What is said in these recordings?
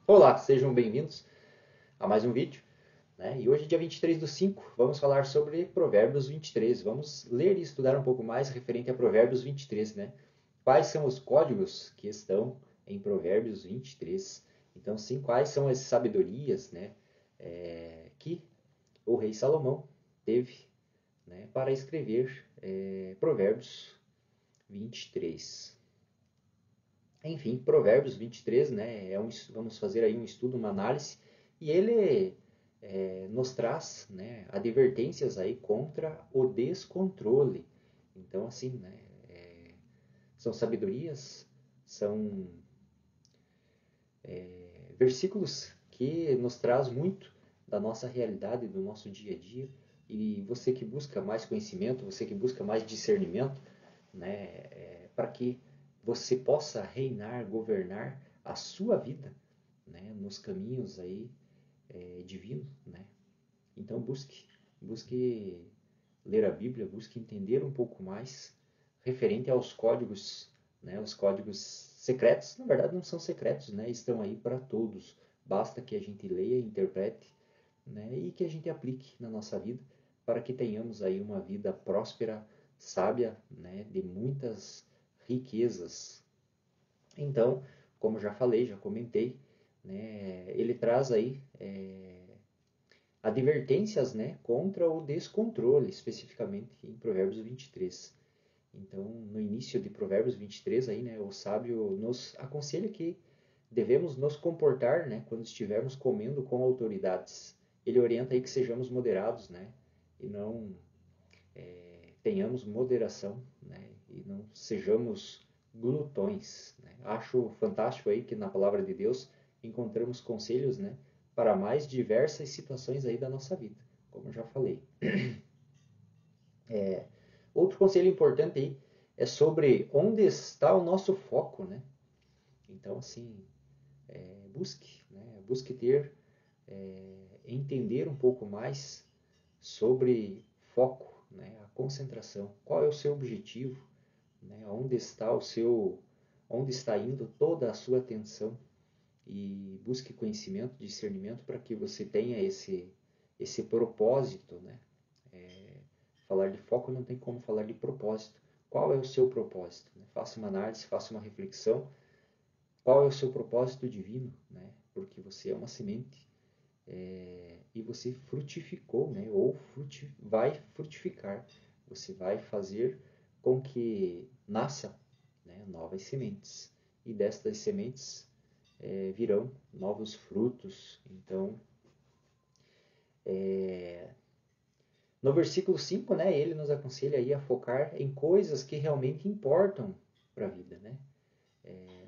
Olá, sejam bem-vindos a mais um vídeo, né? E hoje, dia 23/5, vamos falar sobre Provérbios 23. Vamos ler e estudar um pouco mais referente a Provérbios 23, né? Quais são os códigos que estão em Provérbios 23? Então, sim, quais são as sabedorias, né, que o rei Salomão teve, né, para escrever Provérbios 23. Enfim, Provérbios 23, né, vamos fazer aí um estudo, uma análise, e ele nos traz, né, advertências aí contra o descontrole. Então, assim, né, são sabedorias, são versículos que nos traz muito da nossa realidade, do nosso dia a dia. E você que busca mais conhecimento, você que busca mais discernimento, né, para que você possa reinar, governar a sua vida, né, nos caminhos aí divinos, né? Então busque ler a Bíblia, busque entender um pouco mais referente aos códigos, né, os códigos secretos. Na verdade não são secretos, né, estão aí para todos. Basta que a gente leia, interprete, né, e que a gente aplique na nossa vida para que tenhamos aí uma vida próspera, sábia, né, de muitas riquezas. Então, como já falei, já comentei, né, ele traz aí advertências, né, contra o descontrole, especificamente em Provérbios 23. Então, no início de Provérbios 23, aí, né, o sábio nos aconselha que devemos nos comportar, né, quando estivermos comendo com autoridades. Ele orienta aí que sejamos moderados, né, e não tenhamos moderação, né, e não sejamos glutões. Né. Acho fantástico aí que na palavra de Deus encontramos conselhos, né, para mais diversas situações aí da nossa vida, como eu já falei. Outro conselho importante aí é sobre onde está o nosso foco, né? Então, assim, busque ter, entender um pouco mais sobre foco, né? A concentração. Qual é o seu objetivo? Né? Onde está indo toda a sua atenção? E busque conhecimento, discernimento para que você tenha esse propósito, né? Falar de foco não tem como falar de propósito. Qual é o seu propósito? Né? Faça uma análise, faça uma reflexão. Qual é o seu propósito divino? Né? Porque você é uma semente e você frutificou, né? Ou vai frutificar. Você vai fazer com que nasça, né, novas sementes. E destas sementes virão novos frutos. Então, no versículo 5, né, ele nos aconselha aí a focar em coisas que realmente importam para a vida, né?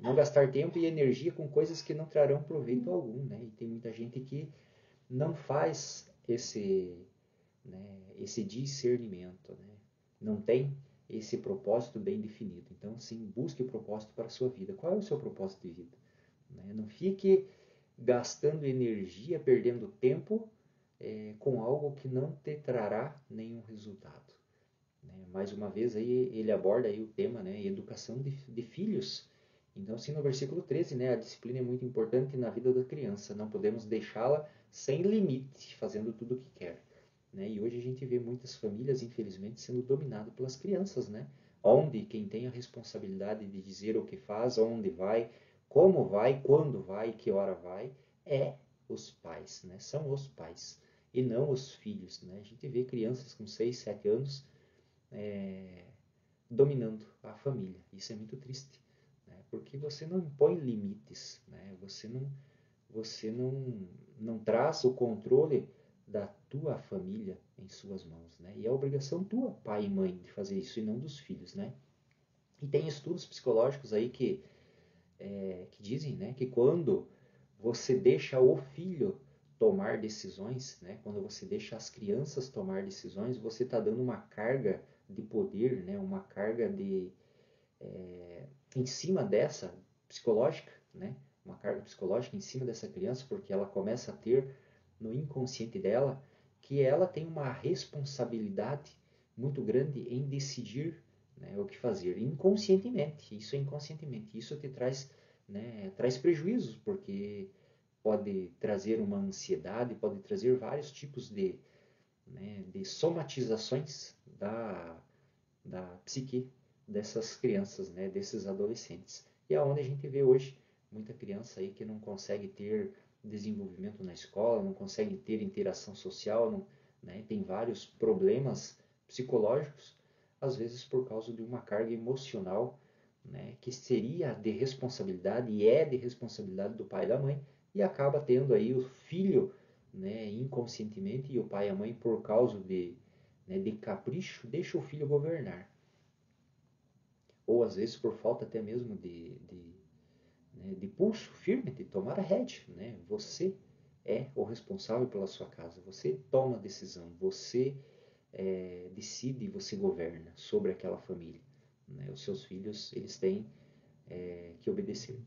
Não gastar tempo e energia com coisas que não trarão proveito algum, né? E tem muita gente que não faz esse discernimento, né? Não tem esse propósito bem definido. Então, sim, busque o propósito para a sua vida. Qual é o seu propósito de vida? Né? Não fique gastando energia, perdendo tempo com algo que não te trará nenhum resultado. Né? Mais uma vez aí ele aborda aí o tema, né, educação de filhos. Então, assim, no versículo 13, né, a disciplina é muito importante na vida da criança. Não podemos deixá-la sem limite, fazendo tudo o que quer. Né? E hoje a gente vê muitas famílias, infelizmente, sendo dominadas pelas crianças, né? Onde quem tem a responsabilidade de dizer o que faz, onde vai, quando vai, que hora vai, é os pais, né? São os pais e não os filhos, né? A gente vê crianças com 6, 7 anos dominando a família. Isso é muito triste, né? Porque você não impõe limites, né? Você não traz o controle da tua família em suas mãos, né? E é obrigação tua, pai e mãe, de fazer isso e não dos filhos, né? E tem estudos psicológicos aí que dizem, né, que quando você deixa o filho tomar decisões, né, quando você deixa as crianças tomar decisões, você está dando uma carga de poder, né, uma carga em cima dessa psicológica, né, uma carga psicológica em cima dessa criança, porque ela começa a ter no inconsciente dela que ela tem uma responsabilidade muito grande em decidir, né, o que fazer inconscientemente. Isso é inconscientemente. Isso te traz, né, traz prejuízos, porque pode trazer uma ansiedade, pode trazer vários tipos de somatizações da psique dessas crianças, né, desses adolescentes. E é onde a gente vê hoje muita criança aí que não consegue ter desenvolvimento na escola, não consegue ter interação social, não, né, tem vários problemas psicológicos, às vezes por causa de uma carga emocional, né, que seria de responsabilidade e é de responsabilidade do pai e da mãe, e acaba tendo aí o filho, né, inconscientemente, e o pai e a mãe, por causa de capricho, deixa o filho governar. Ou às vezes por falta até mesmo de pulso firme, de tomar a rédea. Né? Você é o responsável pela sua casa, você toma a decisão, você decide, você governa sobre aquela família. Né? Os seus filhos, eles têm que obedecer.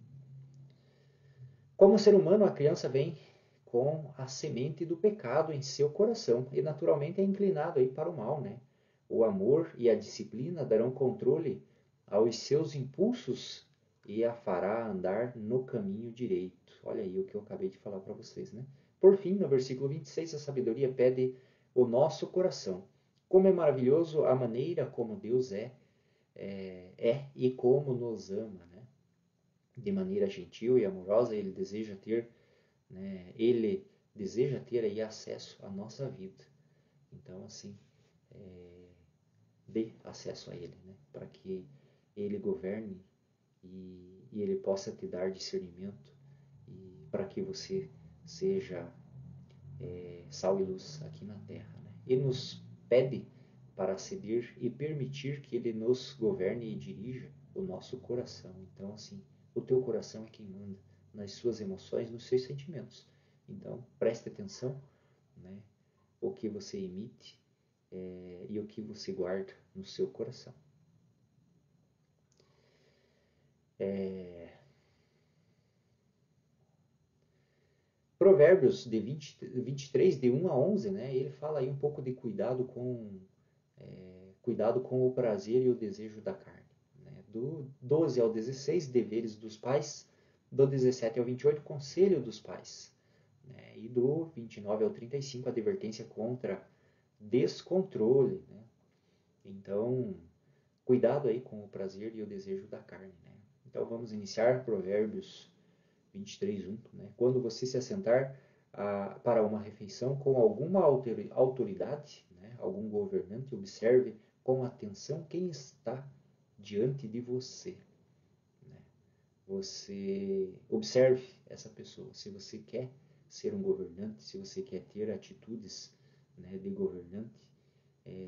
Como ser humano, a criança vem com a semente do pecado em seu coração e naturalmente é inclinado aí para o mal, né? O amor e a disciplina darão controle aos seus impulsos e a fará andar no caminho direito. Olha aí o que eu acabei de falar para vocês, né? Por fim, no versículo 26, a sabedoria pede o nosso coração. Como é maravilhoso a maneira como Deus é e como nos ama, né? De maneira gentil e amorosa, Ele deseja ter, né? Ele deseja ter aí acesso à nossa vida. Então, assim, dê acesso a Ele, né? Para que Ele governe e Ele possa te dar discernimento e para que você seja sal e luz aqui na terra, né? Ele nos pede para ceder e permitir que Ele nos governe e dirija o nosso coração. Então, assim, o teu coração é quem manda nas suas emoções, nos seus sentimentos. Então, preste atenção, né? O que você emite e o que você guarda no seu coração. Provérbios de 23, de 1 a 11, né? Ele fala aí um pouco de cuidado com o prazer e o desejo da carne. Né? Do 12 ao 16, deveres dos pais. Do 17 ao 28, conselho dos pais. Né? E do 29 ao 35, advertência contra descontrole. Né? Então, cuidado aí com o prazer e o desejo da carne. Né? Então, vamos iniciar Provérbios 23:1. Né? Quando você se assentar para uma refeição com alguma autoridade, né? Algum governante, observe com atenção quem está diante de você. Né? Você observe essa pessoa. Se você quer ser um governante, se você quer ter atitudes, né, de governante,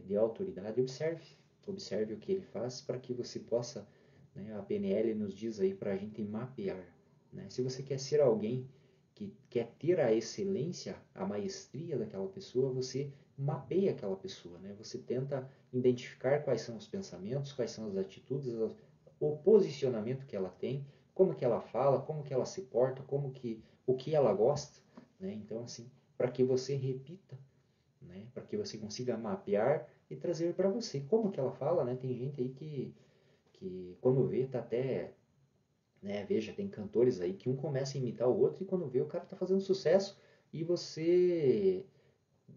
de autoridade, observe o que ele faz para que você possa, né, a PNL nos diz aí para a gente mapear. Né? Se você quer ser alguém que quer ter a excelência, a maestria daquela pessoa, você mapeia aquela pessoa. Né? Você tenta identificar quais são os pensamentos, quais são as atitudes, o posicionamento que ela tem, como que ela fala, como que ela se porta, o que ela gosta. Né? Então, assim, para que você repita, né? Para que você consiga mapear e trazer para você. Como que ela fala, né? Tem gente aí que quando vê, tá até... Né? Veja, tem cantores aí que um começa a imitar o outro e quando vê o cara tá fazendo sucesso e você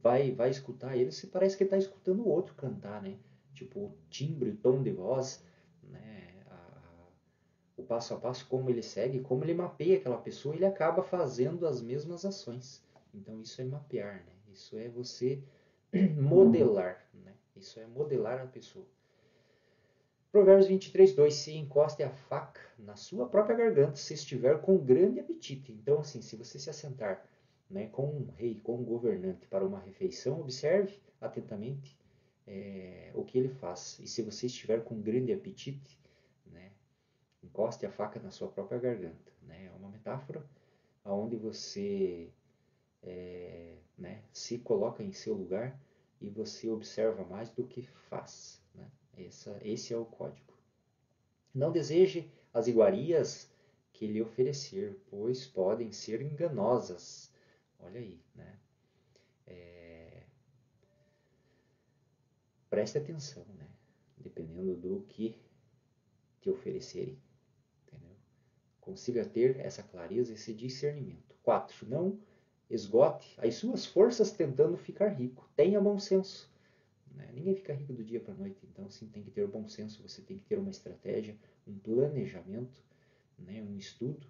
vai escutar ele, você parece que tá escutando o outro cantar, né? Tipo, o timbre, o tom de voz, né? O passo a passo, como ele segue, como ele mapeia aquela pessoa, ele acaba fazendo as mesmas ações. Então isso é mapear, né? Isso é você modelar, né? Isso é modelar a pessoa. Provérbios 23:2, se encoste a faca na sua própria garganta, se estiver com grande apetite. Então, assim, se você se assentar, né, com um rei, com um governante para uma refeição, observe atentamente o que ele faz. E se você estiver com grande apetite, né, encoste a faca na sua própria garganta. Né? É uma metáfora onde você né, se coloca em seu lugar e você observa mais do que faz. Né? Esse é o código. Não deseje as iguarias que lhe oferecer, pois podem ser enganosas. Olha aí, né? Preste atenção, né? Dependendo do que te oferecerem. Entendeu? Consiga ter essa clareza, esse discernimento. 4. Não esgote as suas forças tentando ficar rico. Tenha bom senso. Né? Ninguém fica rico do dia para a noite, então sim, tem que ter bom senso, você tem que ter uma estratégia, um planejamento, né? Um estudo,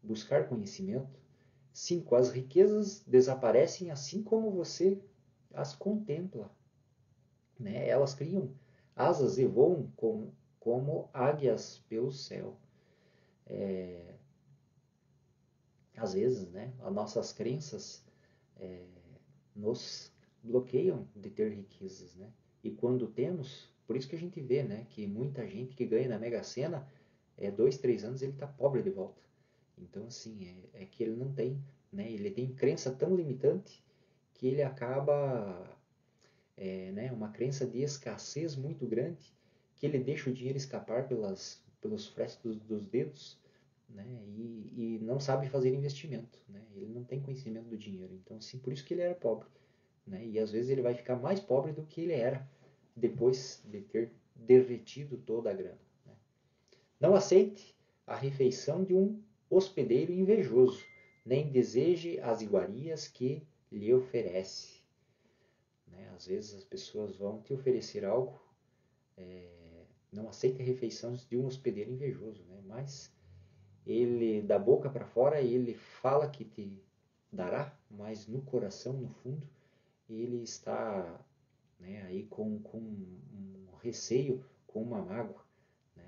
buscar conhecimento. 5. As riquezas desaparecem assim como você as contempla. Né? Elas criam asas e voam como águias pelo céu. Às vezes, né, as nossas crenças nos bloqueiam de ter riquezas, né? E quando temos, por isso que a gente vê, né, que muita gente que ganha na Mega Sena, 2, 3 anos ele está pobre de volta. Então, assim, é que ele não tem, né? Ele tem crença tão limitante que ele acaba, né, uma crença de escassez muito grande, que ele deixa o dinheiro escapar pelos frestos dos dedos, né? E não sabe fazer investimento, né? Ele não tem conhecimento do dinheiro. Então, sim, por isso que ele era pobre, né? E às vezes ele vai ficar mais pobre do que ele era depois de ter derretido toda a grana. Né? Não aceite a refeição de um hospedeiro invejoso, nem deseje as iguarias que lhe oferece. Né? Às vezes as pessoas vão te oferecer algo, não aceite a refeição de um hospedeiro invejoso, né? Mas ele, da boca para fora, ele fala que te dará, mas no coração, no fundo, ele está, né, aí com um receio, com uma mágoa. Né?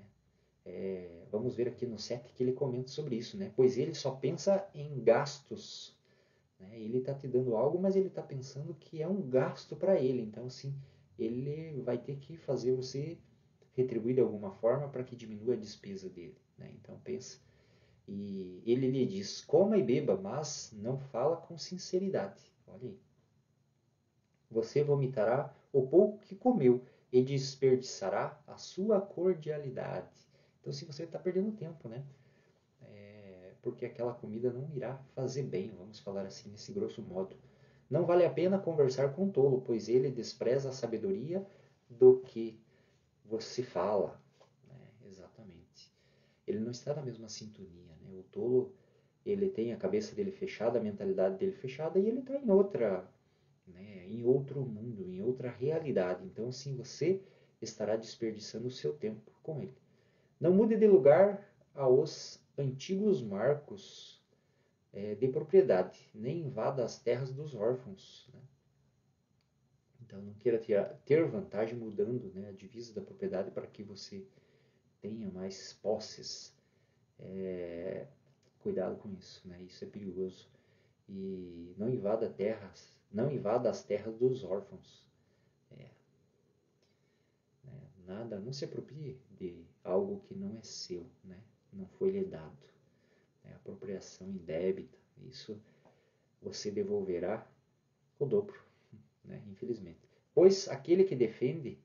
Vamos ver aqui no 7 que ele comenta sobre isso, né? Pois ele só pensa em gastos. Né? Ele está te dando algo, mas ele está pensando que é um gasto para ele. Então, assim, ele vai ter que fazer você retribuir de alguma forma para que diminua a despesa dele. Né? Então, pensa. E ele lhe diz, coma e beba, mas não fala com sinceridade. Olha aí. Você vomitará o pouco que comeu e desperdiçará a sua cordialidade. Então, se você está perdendo tempo, né? Porque aquela comida não irá fazer bem, vamos falar assim, nesse grosso modo. Não vale a pena conversar com o tolo, pois ele despreza a sabedoria do que você fala. Né? Exatamente. Ele não está na mesma sintonia. Né? O tolo, ele tem a cabeça dele fechada, a mentalidade dele fechada, e ele está em outra, né, em outro mundo, em outra realidade. Então, sim, você estará desperdiçando o seu tempo com ele. Não mude de lugar aos antigos marcos de propriedade, nem invada as terras dos órfãos. Né? Então, não queira ter vantagem mudando, né, a divisa da propriedade para que você tenha mais posses. Cuidado com isso, né? Isso é perigoso. E não invada as terras dos órfãos. Nada, não se aproprie de algo que não é seu, né? Não foi lhe dado. Apropriação indébita, isso você devolverá o dobro, né? Infelizmente. Pois aquele que defende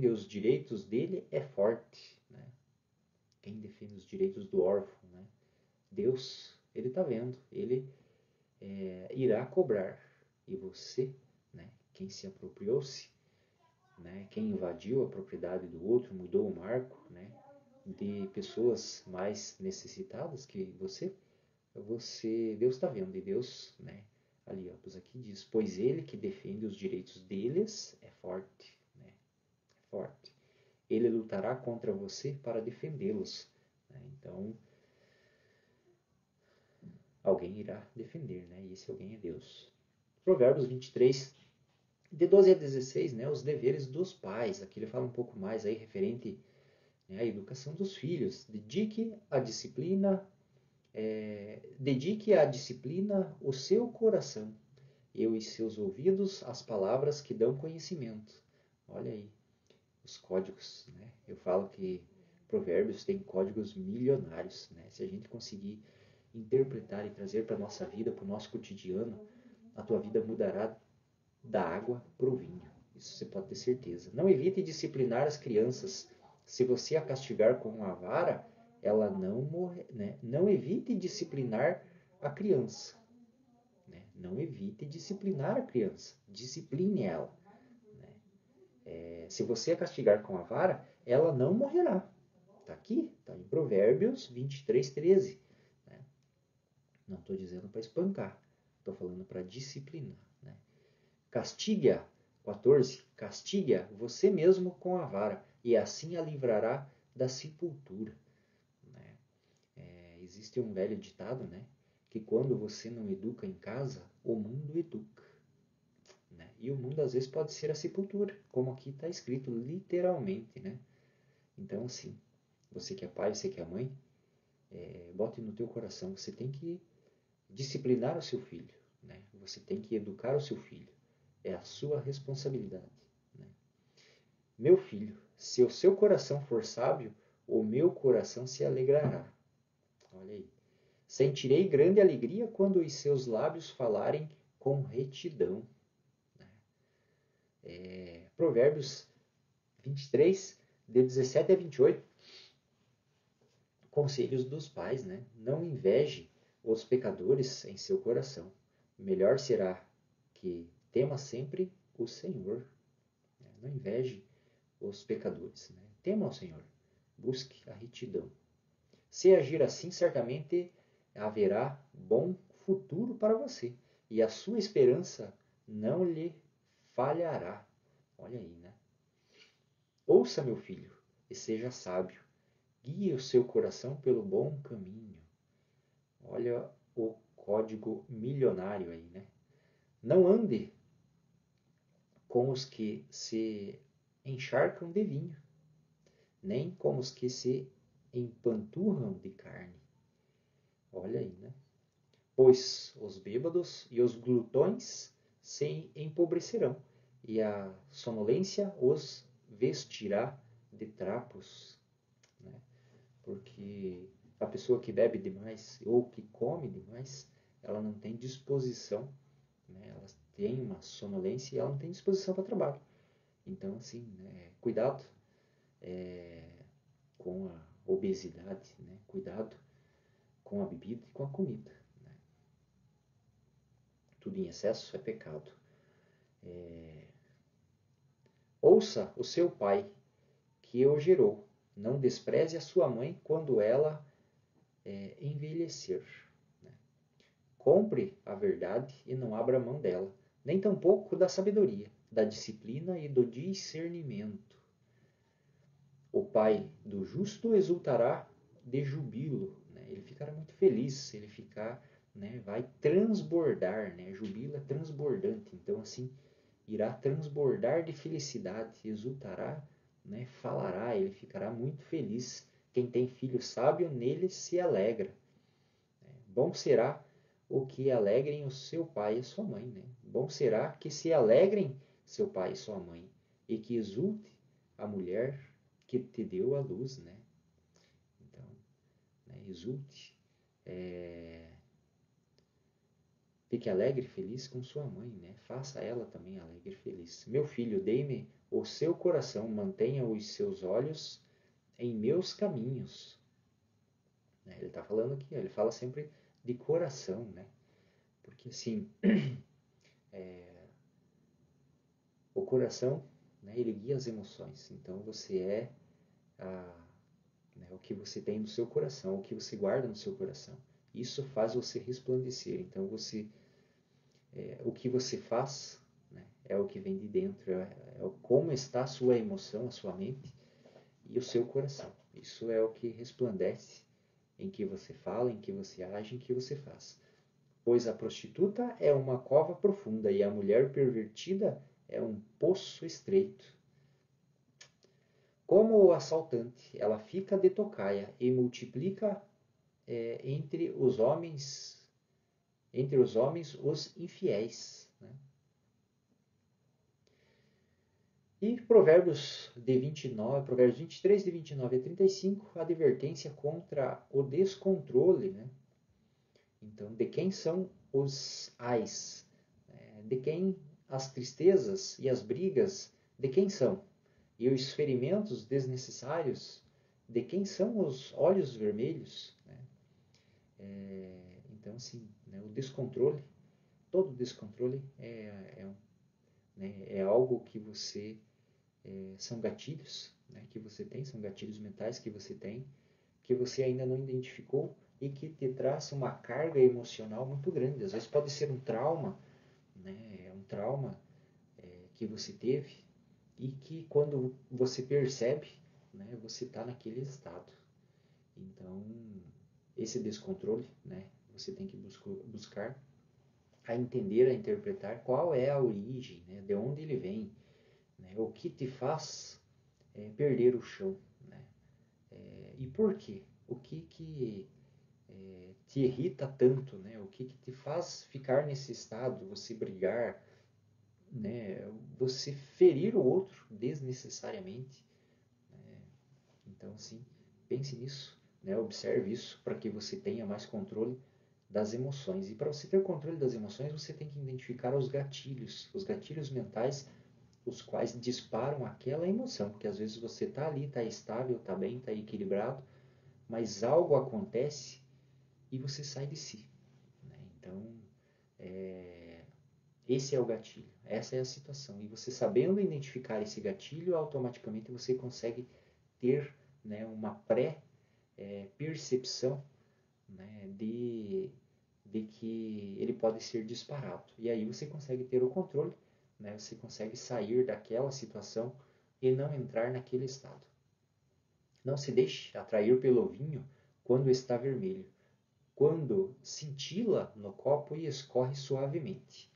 os direitos dele é forte, né? Quem defende os direitos do órfão, né? Deus, ele está vendo, ele irá cobrar. E você, né? Quem se apropriou-se, né? Quem invadiu a propriedade do outro, mudou o marco, né? De pessoas mais necessitadas que você, Deus está vendo. E Deus, né? Ali, ó, pois aqui diz, pois ele que defende os direitos deles é forte, né? É forte. Ele lutará contra você para defendê-los. Né? Então, alguém irá defender, né? E esse alguém é Deus. Provérbios 23, de 12 a 16, né? Os deveres dos pais. Aqui ele fala um pouco mais aí referente, né, à educação dos filhos. Dedique à disciplina o seu coração e os seus ouvidos às palavras que dão conhecimento. Olha aí, os códigos, né? Eu falo que Provérbios tem códigos milionários, né? Se a gente conseguir interpretar e trazer para a nossa vida, para o nosso cotidiano, a tua vida mudará da água para o vinho. Isso você pode ter certeza. Não evite disciplinar as crianças. Se você a castigar com uma vara, ela não morre, né? Não evite disciplinar a criança. Né? Não evite disciplinar a criança. Discipline ela. Né? Se você a castigar com a vara, ela não morrerá. Está aqui, está em Provérbios 23:13. Né? Não estou dizendo para espancar, estou falando para disciplinar. Né? Castiga, 14, castiga você mesmo com a vara, e assim a livrará da sepultura. Né? Existe um velho ditado, né? Que quando você não educa em casa, o mundo educa. Né? E o mundo às vezes pode ser a sepultura, como aqui está escrito literalmente. Né? Então, assim, você que é pai, você que é mãe, bote no teu coração, você tem que disciplinar o seu filho. Né? Você tem que educar o seu filho. É a sua responsabilidade. Né? Meu filho, se o seu coração for sábio, o meu coração se alegrará. Olha aí. Sentirei grande alegria quando os seus lábios falarem com retidão. Provérbios 23, de 17 a 28. Conselhos dos pais, né? Não inveje os pecadores em seu coração. Melhor será que tema sempre o Senhor. Não inveje os pecadores. Né? Tema ao Senhor. Busque a retidão. Se agir assim, certamente haverá bom futuro para você. E a sua esperança não lhe falhará. Olha aí, né? Ouça, meu filho, e seja sábio. Guie o seu coração pelo bom caminho. Olha o código milionário aí, né? Não ande com os que se encharcam de vinho, nem com os que se empanturram de carne. Olha aí, né? Pois os bêbados e os glutões se empobrecerão, e a sonolência os vestirá de trapos. Né? Porque a pessoa que bebe demais ou que come demais, ela não tem disposição, né? Ela tem uma sonolência e ela não tem disposição para trabalho. Então, assim, né? Cuidado com a obesidade, né? Cuidado com a bebida e com a comida. Né? Tudo em excesso é pecado. Ouça o seu pai, que o gerou. Não despreze a sua mãe quando ela envelhecer. Né? Compre a verdade e não abra mão dela, nem tampouco da sabedoria, da disciplina e do discernimento. O pai do justo exultará de jubilo, né? Ele ficará muito feliz, ele ficar, né? Vai transbordar, né? Jubilo é transbordante, então assim, irá transbordar de felicidade, exultará, né? Falará, ele ficará muito feliz. Quem tem filho sábio, nele se alegra. Bom será o que alegrem o seu pai e a sua mãe. Né? Bom será que se alegrem seu pai e sua mãe, e que exulte a mulher que te deu a luz. Né? Então, né? Exulte. Fique alegre e feliz com sua mãe. Né? Faça ela também alegre e feliz. Meu filho, dê-me o seu coração, mantenha os seus olhos em meus caminhos. Ele está falando aqui, ele fala sempre de coração, né? Porque assim, o coração, né, ele guia as emoções. Então você né, o que você tem no seu coração, o que você guarda no seu coração. Isso faz você resplandecer. Então o que você faz, né, é o que vem de dentro, como está a sua emoção, a sua mente e o seu coração. Isso é o que resplandece em que você fala, em que você age, em que você faz. Pois a prostituta é uma cova profunda e a mulher pervertida é um poço estreito. Como o assaltante, ela fica de tocaia e multiplica entre os homens os infiéis. Né? E Provérbios 23, de 29 a 35, a advertência contra o descontrole. Né? Então, de quem são os ais? De quem as tristezas e as brigas? De quem são? E os ferimentos desnecessários? De quem são os olhos vermelhos? Então, assim, né, o descontrole, todo descontrole é algo que são gatilhos, né, que você tem, são gatilhos mentais que você tem, que você ainda não identificou e que te traz uma carga emocional muito grande. Às vezes pode ser um trauma, né, um trauma que você teve e que quando você percebe, né, você está naquele estado. Então, esse descontrole, né, você tem que buscar a entender, a interpretar qual é a origem, né, de onde ele vem, né, o que te faz perder o chão, né, e por quê? O que te irrita tanto, né, o que te faz ficar nesse estado, você brigar, né, você ferir o outro desnecessariamente. Então, assim, pense nisso, né, observe isso para que você tenha mais controle das emoções. E para você ter controle das emoções, você tem que identificar os gatilhos mentais, os quais disparam aquela emoção, porque às vezes você está ali, está estável, está bem, está equilibrado, mas algo acontece e você sai de si. Né? Então, esse é o gatilho, essa é a situação. E você sabendo identificar esse gatilho, automaticamente você consegue ter, né, uma pré-percepção, né, de que ele pode ser disparado. E aí você consegue ter o controle, né, você consegue sair daquela situação e não entrar naquele estado. Não se deixe atrair pelo vinho quando está vermelho, quando cintila no copo e escorre suavemente.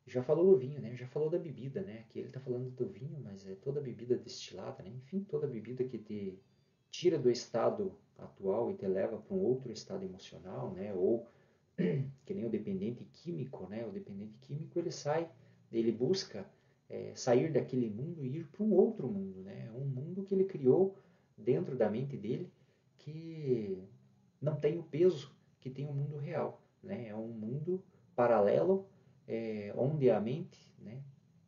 Já falou do vinho, né? Já falou da bebida, né? Aqui ele está falando do vinho, mas é toda bebida destilada, né? Enfim, toda bebida que te tira do estado atual e te leva para um outro estado emocional, né? Ou que nem o dependente químico, né? O dependente químico ele busca sair daquele mundo e ir para um outro mundo, né? Um mundo que ele criou dentro da mente dele que não tem o peso que tem o mundo real, né? É um mundo paralelo onde a mente, né?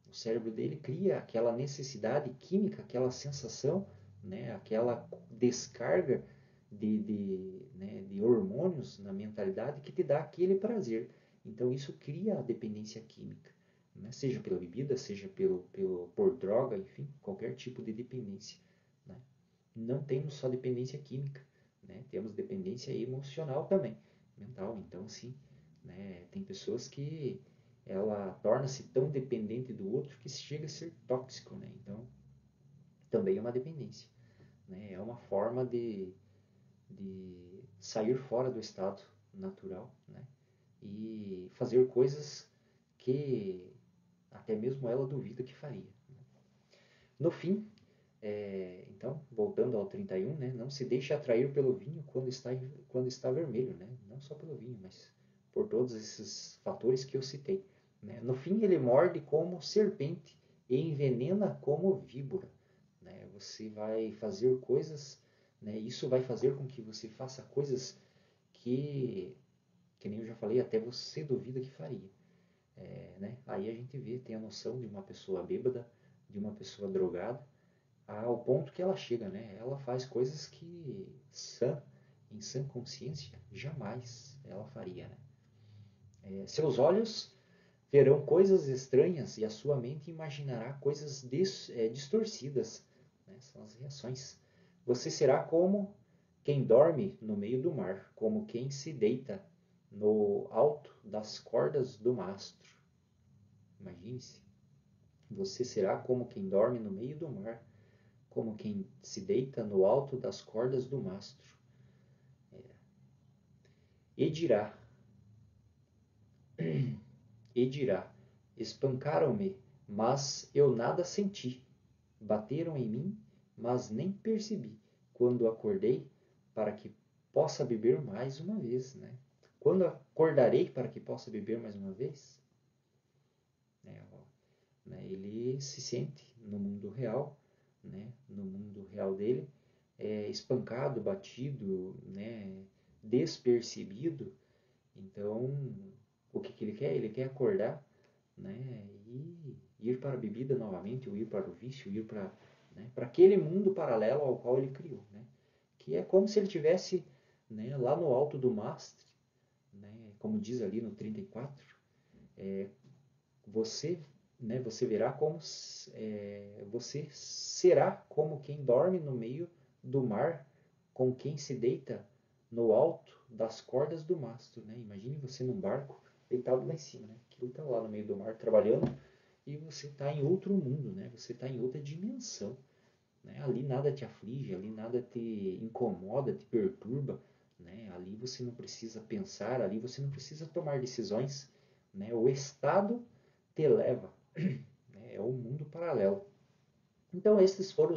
O cérebro dele cria aquela necessidade química, aquela sensação, né? Aquela descarga de hormônios na mentalidade que te dá aquele prazer. Então isso cria a dependência química, né? Seja pela bebida, seja por droga, enfim, qualquer tipo de dependência. Né? Não temos só dependência química, né? Temos dependência emocional também, mental. Então, sim, né? Tem pessoas que ela torna-se tão dependente do outro que chega a ser tóxico, né? Então, também é uma dependência, né? É uma forma de sair fora do estado natural, né? E fazer coisas que até mesmo ela duvida que faria. No fim, então, voltando ao 31, né? Não se deixe atrair pelo vinho quando está vermelho, né? Não só pelo vinho, mas por todos esses fatores que eu citei. Né? No fim, ele morde como serpente e envenena como víbora. Né? Você vai fazer coisas, né? Isso vai fazer com que você faça coisas que nem eu já falei, até você duvida que faria. Né? Aí a gente tem a noção de uma pessoa bêbada, de uma pessoa drogada, ao ponto que ela chega, né? Ela faz coisas que em sã consciência, jamais ela faria, né? Seus olhos verão coisas estranhas e a sua mente imaginará coisas distorcidas, né? São as reações. Você será como quem dorme no meio do mar, como quem se deita no alto das cordas do mastro. Imagine-se. Você será como quem dorme no meio do mar, como quem se deita no alto das cordas do mastro. E dirá, e dirá, espancaram-me, mas eu nada senti. Bateram em mim, mas nem percebi. Quando acordei, para que possa beber mais uma vez, né? Quando acordarei para que possa beber mais uma vez? Ele se sente no mundo real, né? No mundo real dele, espancado, batido, né? Despercebido. Então, o que ele quer? Ele quer acordar, né? E ir para a bebida novamente, ou ir para o vício, ir para, né? Para aquele mundo paralelo ao qual ele criou, né? Que é como se ele tivesse, né? Lá no alto do mastro, né? Como diz ali no 34, você né, você verá como você será como quem dorme no meio do mar, com quem se deita no alto das cordas do mastro, né? Imagine você num barco deitado lá em cima, né? Aquilo está lá no meio do mar trabalhando e você está em outro mundo, né? Você está em outra dimensão, né? Ali nada te aflige, ali nada te incomoda, te perturba, né? Ali você não precisa pensar, ali você não precisa tomar decisões, né? O estado te leva, né? É o mundo paralelo. Então esses foram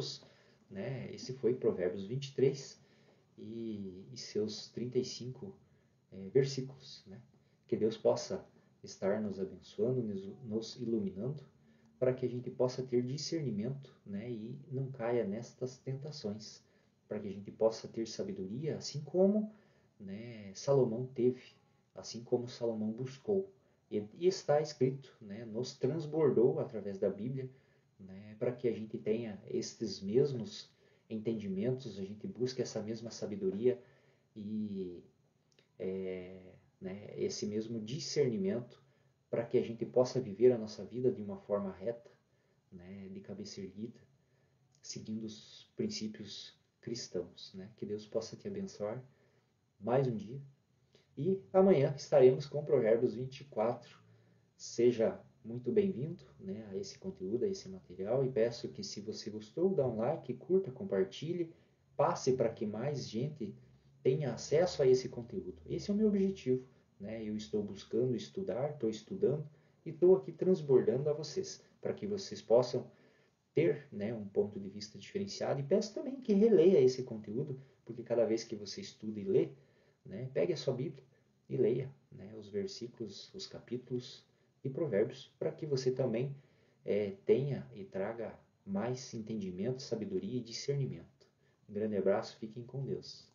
né? Esse foi Provérbios 23 e seus 35 versículos, né? Que Deus possa estar nos abençoando, nos iluminando, para que a gente possa ter discernimento, né? E não caia nestas tentações, para que a gente possa ter sabedoria, assim como, né, Salomão teve, assim como Salomão buscou. E está escrito, né, nos transbordou através da Bíblia, né, para que a gente tenha estes mesmos entendimentos, a gente busque essa mesma sabedoria e né, esse mesmo discernimento para que a gente possa viver a nossa vida de uma forma reta, né, de cabeça erguida, seguindo os princípios cristãos. Né? Que Deus possa te abençoar mais um dia. E amanhã estaremos com Provérbios 24. Seja muito bem-vindo, né, a esse conteúdo, a esse material, e peço que, se você gostou, dá um like, curta, compartilhe, passe para que mais gente tenha acesso a esse conteúdo. Esse é o meu objetivo, né? Eu estou buscando estudar, estou estudando e estou aqui transbordando a vocês, para que vocês possam ter, né, um ponto de vista diferenciado. E peço também que releia esse conteúdo, porque cada vez que você estuda e lê, né, pegue a sua Bíblia e leia, né, os versículos, os capítulos e provérbios, para que você também tenha e traga mais entendimento, sabedoria e discernimento. Um grande abraço, fiquem com Deus.